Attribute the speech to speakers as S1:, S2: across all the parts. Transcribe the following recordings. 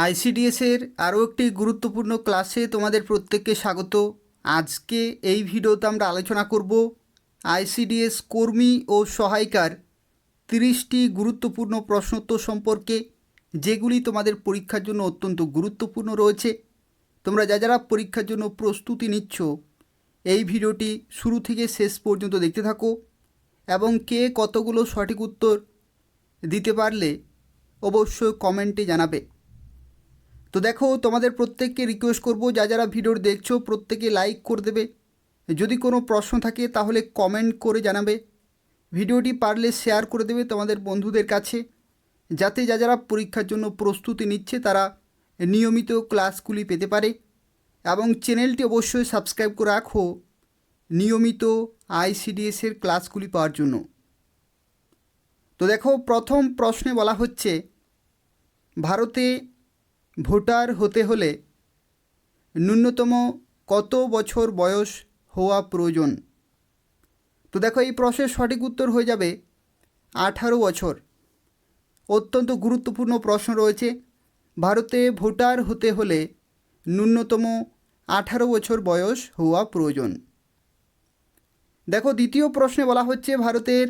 S1: আইসিডিএসের আরও একটি গুরুত্বপূর্ণ ক্লাসে তোমাদের প্রত্যেককে স্বাগত। আজকে এই ভিডিওতে আমরা আলোচনা করব আইসিডিএস কর্মী ও সহায়িকার 30টি গুরুত্বপূর্ণ প্রশ্নোত্তর সম্পর্কে, যেগুলি তোমাদের পরীক্ষার জন্য অত্যন্ত গুরুত্বপূর্ণ রয়েছে। তোমরা যারা পরীক্ষার জন্য প্রস্তুতি নিচ্ছ, এই ভিডিওটি শুরু থেকে শেষ পর্যন্ত দেখতে থাকো এবং কে কতগুলো সঠিক উত্তর দিতে পারলে অবশ্যই কমেন্টে জানাবে। তো দেখো, তোমাদের প্রত্যেককে রিকোয়েস্ট করব, যারা ভিডিও দেখছো প্রত্যেকে লাইক করে দেবে। যদি কোনো প্রশ্ন থাকে তাহলে কমেন্ট করে জানাবে। ভিডিওটি পারলে শেয়ার করে দেবে তোমাদের বন্ধুদের কাছে, যাতে যারা পরীক্ষার জন্য প্রস্তুতি নিচ্ছে তারা নিয়মিত ক্লাসগুলি পেতে পারে। এবং চ্যানেলটি অবশ্যই সাবস্ক্রাইব করে রাখো নিয়মিত আইসিডিএসের ক্লাসগুলি পাওয়ার জন্য। তো দেখো, প্রথম প্রশ্নে বলা হচ্ছে, ভারতে ভোটার হতে হলে ন্যূনতম কত বছর বয়স হওয়া প্রয়োজন? তো দেখো, এই প্রশ্নের সঠিক উত্তর হয়ে যাবে 18 বছর। অত্যন্ত গুরুত্বপূর্ণ প্রশ্ন রয়েছে। ভারতে ভোটার হতে হলে ন্যূনতম 18 বছর বয়স হওয়া প্রয়োজন। দেখো, দ্বিতীয় প্রশ্নে বলা হচ্ছে, ভারতের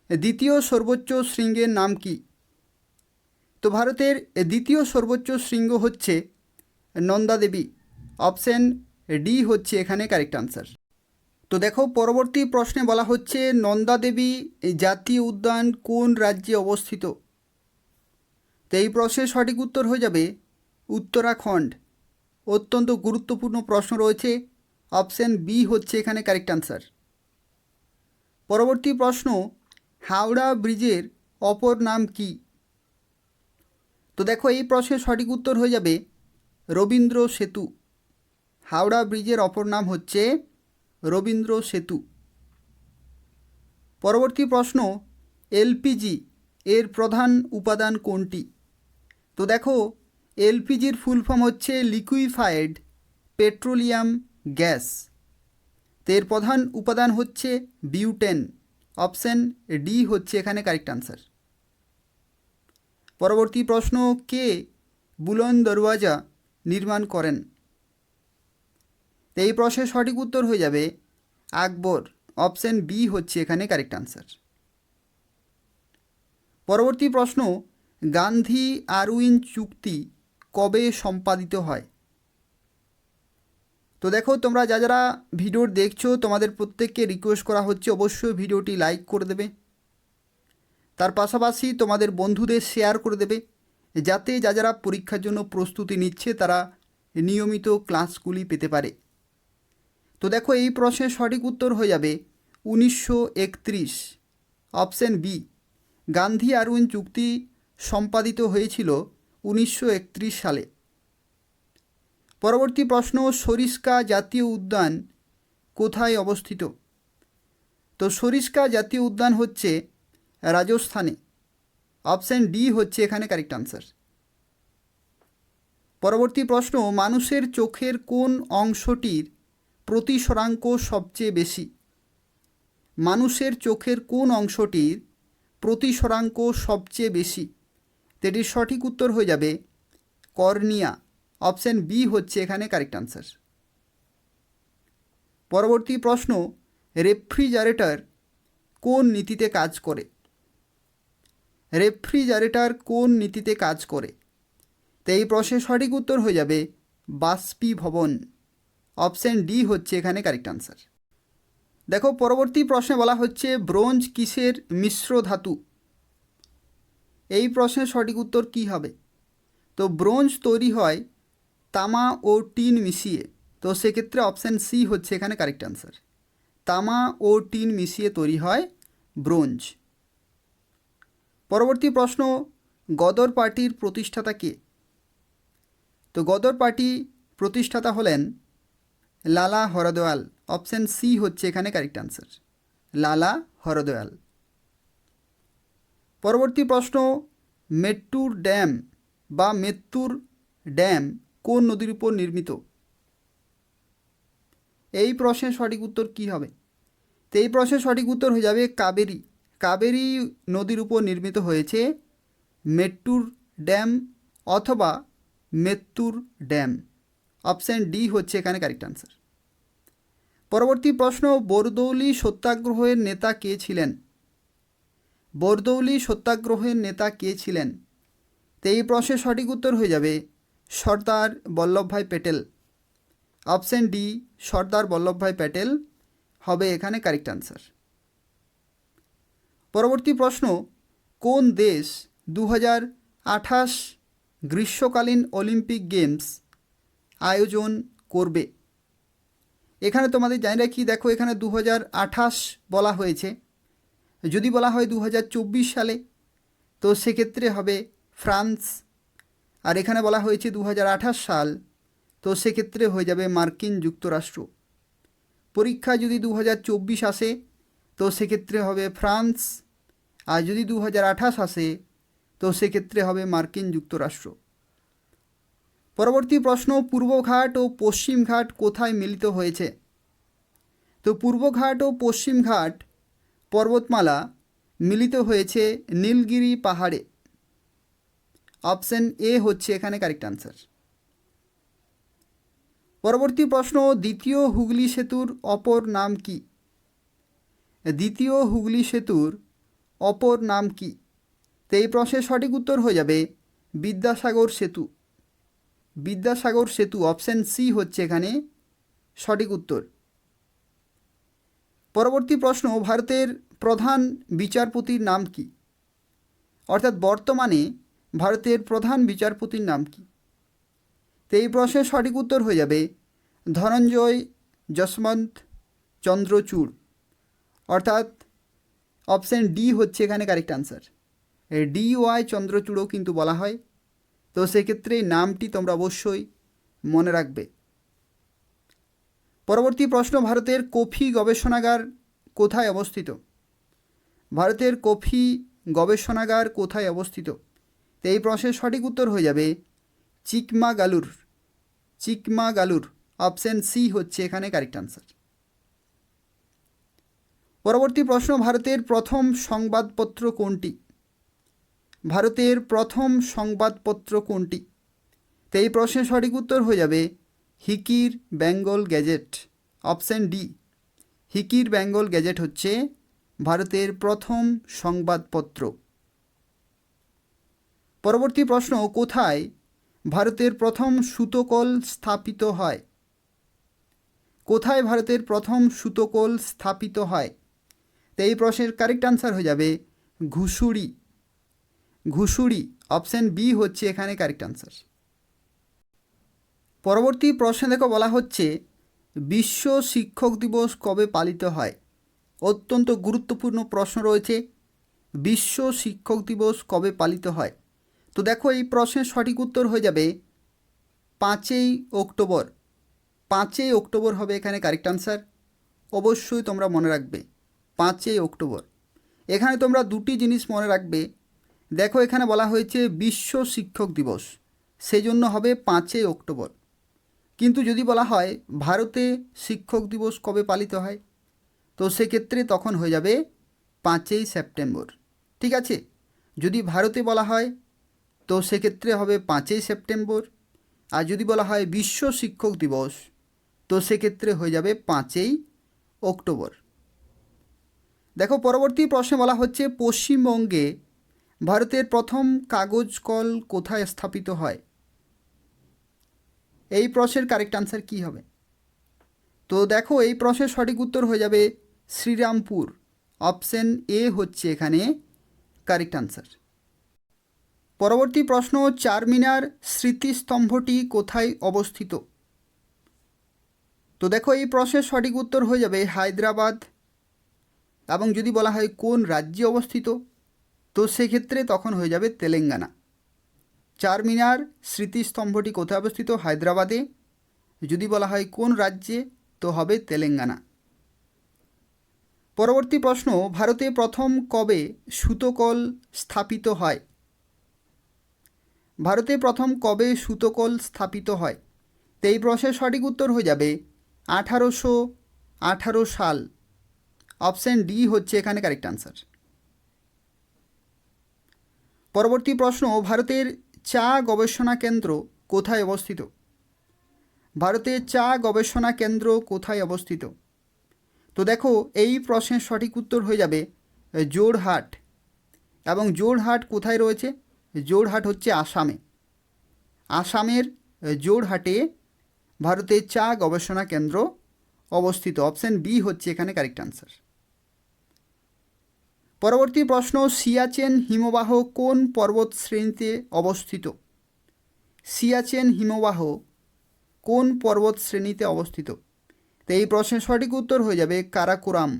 S1: দ্বিতীয় সর্বোচ্চ শৃঙ্গের নাম কি? তো ভারতের দ্বিতীয় সর্বোচ্চ শৃঙ্গ হচ্ছে নন্দা দেবী। অপশান ডি হচ্ছে এখানে কারেক্ট আনসার। তো দেখো, পরবর্তী প্রশ্নে বলা হচ্ছে, নন্দা দেবী জাতীয় উদ্যান কোন রাজ্যে অবস্থিত? তো এই প্রশ্নের সঠিক উত্তর হয়ে যাবে উত্তরাখণ্ড। অত্যন্ত গুরুত্বপূর্ণ প্রশ্ন রয়েছে। অপশান বি হচ্ছে এখানে কারেক্ট আনসার। পরবর্তী প্রশ্ন, হাওড়া ব্রিজের অপর নাম কি? তো দেখো, এই প্রশ্নের সঠিক উত্তর হয়ে যাবে রবীন্দ্র সেতু। হাওড়া ব্রিজের অপর নাম হচ্ছে রবীন্দ্র সেতু। পরবর্তী প্রশ্ন, এলপিজি এর প্রধান উপাদান কোনটি? তো দেখো, এলপিজির ফুল ফর্ম হচ্ছে লিকুইফাইড পেট্রোলিয়াম গ্যাস। তো এর প্রধান উপাদান হচ্ছে বিউটেন। অপশান ডি হচ্ছে এখানে কারেক্ট আনসার। পরবর্তী প্রশ্ন, কে বুলন্দ দরওয়াজা নির্মাণ করেন? তো এই প্রশ্নের সঠিক উত্তর হয়ে যাবে আকবর। অপশান বি হচ্ছে এখানে কারেক্ট আনসার। পরবর্তী প্রশ্ন, গান্ধী আরউইন চুক্তি কবে সম্পাদিত হয়? তো দেখো, তোমরা যারা ভিডিও দেখছো তোমাদের প্রত্যেককে রিকোয়েস্ট করা হচ্ছে অবশ্যই ভিডিওটি লাইক করে দেবে। তার পাশাপাশি তোমাদের বন্ধুদের শেয়ার করে দেবে, যাতে যারা পরীক্ষার জন্য প্রস্তুতি নিচ্ছে তারা নিয়মিত ক্লাসগুলি পেতে পারে। তো দেখো, এই প্রশ্নের সঠিক উত্তর হয়ে যাবে 1931। অপশান বি, গান্ধী আরউইন চুক্তি সম্পাদিত হয়েছিল 1931 সালে। পরবর্তী প্রশ্ন, সরিস্কা জাতীয় উদ্যান কোথায় অবস্থিত? তো সরিস্কা জাতীয় উদ্যান হচ্ছে রাজস্থানে। অপশান ডি হচ্ছে এখানে কারেক্ট আনসার। পরবর্তী প্রশ্ন, মানুষের চোখের কোন অংশটির প্রতিসরাঙ্ক সবচেয়ে বেশি? মানুষের চোখের কোন অংশটির প্রতিসরাঙ্ক সবচেয়ে বেশি? এটির সঠিক উত্তর হয়ে যাবে কর্নিয়া। অপশান বি হচ্ছে এখানে কারেক্ট আনসার। পরবর্তী প্রশ্ন, রেফ্রিজারেটর কোন নীতিতে কাজ করে? রেফ্রিজারেটর কোন নীতিতে কাজ করে? তো এই প্রশ্নের সঠিক উত্তর হয়ে যাবে বাষ্পীভবন। অপশান ডি হচ্ছে এখানে কারেক্ট আনসার। দেখো, পরবর্তী প্রশ্নে বলা হচ্ছে, ব্রোঞ্জ কিসের মিশ্র ধাতু? এই প্রশ্নের সঠিক উত্তর কী হবে? তো ব্রোঞ্জ তৈরি হয় তামা ও টিন মিশিয়ে। তো সেক্ষেত্রে অপশান সি হচ্ছে এখানে কারেক্ট আনসার। তামা ও টিন মিশিয়ে তৈরি হয় ব্রোঞ্জ। পরবর্তী প্রশ্ন, গদর পার্টির প্রতিষ্ঠাতা কে? তো গদর পার্টি প্রতিষ্ঠাতা হলেন লালা হরদয়াল। অপশান সি হচ্ছে এখানে কারেক্ট আনসার, লালা হরদয়াল। পরবর্তী প্রশ্ন, মেট্টুর ড্যাম বা মেত্তুর ড্যাম কোন নদীর উপর নির্মিত? এই প্রশ্নের সঠিক উত্তর কী হবে? তো এই প্রশ্নের সঠিক উত্তর হয়ে যাবে কাবেরী। কাবেরী নদীর উপর নির্মিত হয়েছে মেট্টুর ড্যাম, অথবা মেত্তুর ড্যাম। অপশান ডি হচ্ছে এখানে কারেক্ট আনসার। পরবর্তী প্রশ্ন, বরদৌলি সত্যাগ্রহের নেতা কে ছিলেন? বরদৌলি সত্যাগ্রহের নেতা কে ছিলেন? তো এই প্রশ্নের সঠিক উত্তর হয়ে যাবে সর্দার বল্লভভাই প্যাটেল। অপশান ডি সর্দার বল্লভভাই প্যাটেল হবে এখানে কারেক্ট আনসার। পরবর্তী প্রশ্ন, কোন দেশ 2028 গ্রীষ্মকালীন অলিম্পিক গেমস আয়োজন করবে? এখানে তোমাদের জানি রাখি, দেখো এখানে 2028 বলা হয়েছে। যদি বলা হয় 2024 সালে তো সেক্ষেত্রে হবে ফ্রান্স, আর এখানে বলা হয়েছে 2028 সাল তো সেক্ষেত্রে হয়ে যাবে মার্কিন যুক্তরাষ্ট্র। পরীক্ষা যদি 2024 আসে তো সেক্ষেত্রে হবে ফ্রান্স, আর যদি 2028 আসে তো সেক্ষেত্রে হবে মার্কিন যুক্তরাষ্ট্র। পরবর্তী প্রশ্ন, পূর্বঘাট ও পশ্চিমঘাট কোথায় মিলিত হয়েছে? তো পূর্বঘাট ও পশ্চিমঘাট পর্বতমালা মিলিত হয়েছে নীলগিরি পাহাড়ে। অপশান এ হচ্ছে এখানে কারেক্ট আনসার। পরবর্তী প্রশ্ন, দ্বিতীয় হুগলি সেতুর অপর নাম কি? দ্বিতীয় হুগলি সেতুর অপর নাম কি? তো এই প্রশ্নের সঠিক উত্তর হয়ে যাবে বিদ্যাসাগর সেতু। বিদ্যাসাগর সেতু, অপশান সি হচ্ছে এখানে সঠিক উত্তর। পরবর্তী প্রশ্ন, ভারতের প্রধান বিচারপতির নাম কি? অর্থাৎ বর্তমানে ভারতের প্রধান বিচারপতির নাম কি? তো এই প্রশ্নের সঠিক উত্তর হয়ে যাবে ধনঞ্জয় যশবন্ত চন্দ্রচূড়। অর্থাৎ অপশান ডি হচ্ছে এখানে কারেক্ট আনসার। ডি ওয়াই চন্দ্রচূড়ও কিন্তু বলা হয়। তো সেক্ষেত্রে এই নামটি তোমরা অবশ্যই মনে রাখবে। পরবর্তী প্রশ্ন, ভারতের কফি গবেষণাগার কোথায় অবস্থিত? ভারতের কফি গবেষণাগার কোথায় অবস্থিত? তো এই প্রশ্নের সঠিক উত্তর হয়ে যাবে চিকমাগালুর। চিকমাগালুর, অপশান সি হচ্ছে এখানে কারেক্ট আনসার। পরবর্তী প্রশ্ন, ভারতের প্রথম সংবাদপত্র কোনটি? ভারতের প্রথম সংবাদপত্র কোনটি? তো এই প্রশ্নের সঠিক উত্তর হয়ে যাবে হিকির বেঙ্গল গ্যাজেট। অপশান ডি হিকির বেঙ্গল গ্যাজেট হচ্ছে ভারতের প্রথম সংবাদপত্র। পরবর্তী প্রশ্ন, কোথায় ভারতের প্রথম সুতোকল স্থাপিত হয়? কোথায় ভারতের প্রথম সুতোকল স্থাপিত হয়? তো এই প্রশ্নের কারেক্ট আনসার হয়ে যাবে ঘুষুড়ি। ঘুষুড়ি, অপশান বি হচ্ছে এখানে কারেক্ট আনসার। পরবর্তী প্রশ্নে দেখো বলা হচ্ছে বিশ্ব শিক্ষক দিবস কবে পালিত হয়? অত্যন্ত গুরুত্বপূর্ণ প্রশ্ন রয়েছে, বিশ্ব শিক্ষক দিবস কবে পালিত হয়? তো দেখো এই প্রশ্নের সঠিক উত্তর হয়ে যাবে 5ই অক্টোবর। 5ই অক্টোবর হবে এখানে কারেক্ট আনসার। অবশ্যই তোমরা মনে রাখবে 5ই অক্টোবর। এখানে তোমরা দুটি জিনিস মনে রাখবে, দেখো এখানে বলা হয়েছে বিশ্ব শিক্ষক দিবস, সেই জন্য হবে 5ই অক্টোবর। কিন্তু যদি বলা হয় ভারতে শিক্ষক দিবস কবে পালিত হয় তো সেক্ষেত্রে তখন হয়ে যাবে 5ই সেপ্টেম্বর। ঠিক আছে, যদি ভারতে বলা হয় তো সেক্ষেত্রে হবে 5ই সেপ্টেম্বর, আর যদি বলা হয় বিশ্ব শিক্ষক দিবস তো সেক্ষেত্রে হয়ে যাবে 5ই অক্টোবর। দেখো পরবর্তী প্রশ্নে বলা হচ্ছে পশ্চিমবঙ্গে ভারতের প্রথম কাগজ কল কোথায় স্থাপিত হয়? এই প্রশ্নের কারেক্ট আনসার কী হবে? তো দেখো এই প্রশ্নের সঠিক উত্তর হয়ে যাবে শ্রীরামপুর। অপশান এ হচ্ছে এখানে কারেক্ট আনসার। পরবর্তী প্রশ্ন, চারমিনার স্মৃতিস্তম্ভটি কোথায় অবস্থিত? তো দেখো এই প্রশ্নের সঠিক উত্তর হয়ে যাবে হায়দ্রাবাদ, এবং যদি বলা হয় কোন রাজ্যে অবস্থিত তো সেক্ষেত্রে তখন হয়ে যাবে তেলেঙ্গানা। চারমিনার স্মৃতিস্তম্ভটি কোথায় অবস্থিত? হায়দ্রাবাদে। যদি বলা হয় কোন রাজ্যে তো হবে তেলেঙ্গানা। পরবর্তী প্রশ্ন, ভারতে প্রথম কবে সুতোকল স্থাপিত হয়? ভারতে প্রথম কবে সুতোকল স্থাপিত হয়? তো এই প্রশ্নের সঠিক উত্তর হয়ে যাবে 1818 সাল। অপশান ডি হচ্ছে এখানে কারেক্ট আনসার। পরবর্তী প্রশ্ন, ভারতের চা গবেষণা কেন্দ্র কোথায় অবস্থিত? ভারতের চা গবেষণা কেন্দ্র কোথায় অবস্থিত? তো দেখো এই প্রশ্নের সঠিক উত্তর হয়ে যাবে জোরহাট। এবং জোরহাট কোথায় রয়েছে? জোরহাট হচ্ছে আসামে। আসামের জোরহাটে ভারতের চা গবেষণা কেন্দ্র অবস্থিত। অপশন বি হচ্ছে এখানে কারেক্ট আনসার। পরবর্তী প্রশ্ন, সিয়াচেন হিমবাহ কোন পর্বত শ্রেণীতে অবস্থিত? সিয়াচেন হিমবাহ কোন পর্বত শ্রেণীতে অবস্থিত? তো এই প্রশ্নের সঠিক উত্তর হয়ে যাবে কারাকোরাম।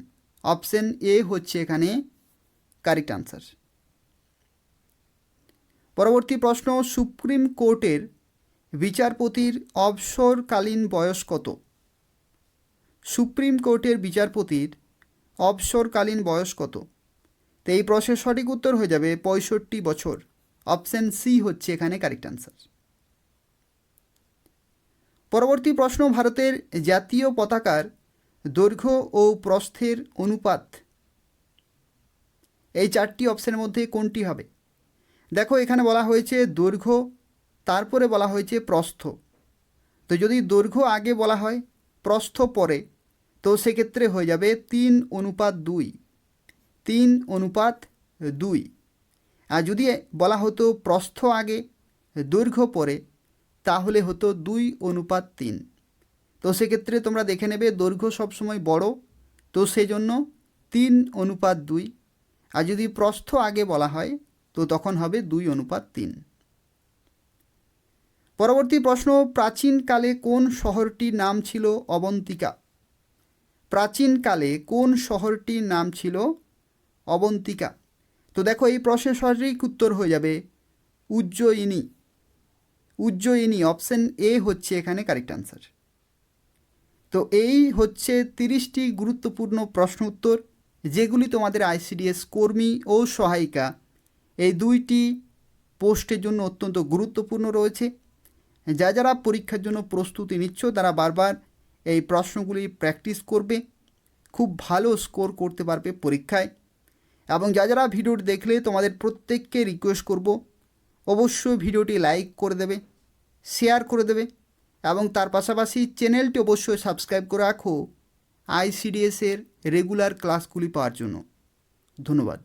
S1: অপশন এ হচ্ছে এখানে কারেক্ট আনসার। পরবর্তী প্রশ্ন, সুপ্রিম কোর্টের বিচারপতির অবসরকালীন বয়স কত? সুপ্রিম কোর্টের বিচারপতির অবসরকালীন বয়স কত? তো এই প্রশ্নের সঠিক উত্তর হয়ে যাবে 65 বছর। অপশন সি হচ্ছে এখানে কারেক্ট আনসার। পরবর্তী প্রশ্ন, ভারতের জাতীয় পতাকার দৈর্ঘ্য ও প্রস্থের অনুপাত এই চারটি অপশনের মধ্যে কোনটি হবে? দেখো এখানে বলা হয়েছে দৈর্ঘ্য, তারপরে বলা হয়েছে প্রস্থ। তো যদি দৈর্ঘ্য আগে বলা হয় প্রস্থ পরে, তো সেক্ষেত্রে হয়ে যাবে 3:2। 3:2। আর যদি বলা হতো প্রস্থ আগে দৈর্ঘ্য পরে, তাহলে হতো 2:3। তো সেক্ষেত্রে তোমরা দেখে নেবে দৈর্ঘ্য সবসময় বড়, তো সেজন্য 3:2। আর যদি প্রস্থ আগে বলা হয় তো তখন হবে 2:3। পরবর্তী প্রশ্ন, প্রাচীনকালে কোন শহরটির নাম ছিল অবন্তিকা? প্রাচীনকালে কোন শহরটির নাম ছিল অবন্তিকা? তো দেখো এই প্রশ্নের সঠিক উত্তর হয়ে যাবে উজ্জয়িনী। উজ্জয়িনী। অপশন এ হচ্ছে এখানে কারেক্ট আনসার। তো এই হচ্ছে 30টি গুরুত্বপূর্ণ প্রশ্ন উত্তর, যেগুলি তোমাদের আইসিডিএস কর্মী ও সহায়িকা এই দুইটি পোস্টের জন্য অত্যন্ত গুরুত্বপূর্ণ রয়েছে। যারা পরীক্ষার জন্য প্রস্তুতি নিচ্ছ তারা বারবার এই প্রশ্নগুলি প্র্যাকটিস করবে, খুব ভালো স্কোর করতে পারবে পরীক্ষায়। এবং যারা ভিডিওটি দেখলে তোমাদের প্রত্যেককে রিকোয়েস্ট করব অবশ্যই ভিডিওটি লাইক করে দেবে, শেয়ার করে দেবে এবং তার পাশাপাশি চ্যানেলটি অবশ্যই সাবস্ক্রাইব করে রাখো আইসিডিএসের রেগুলার ক্লাসগুলি পাওয়ার জন্য। ধন্যবাদ।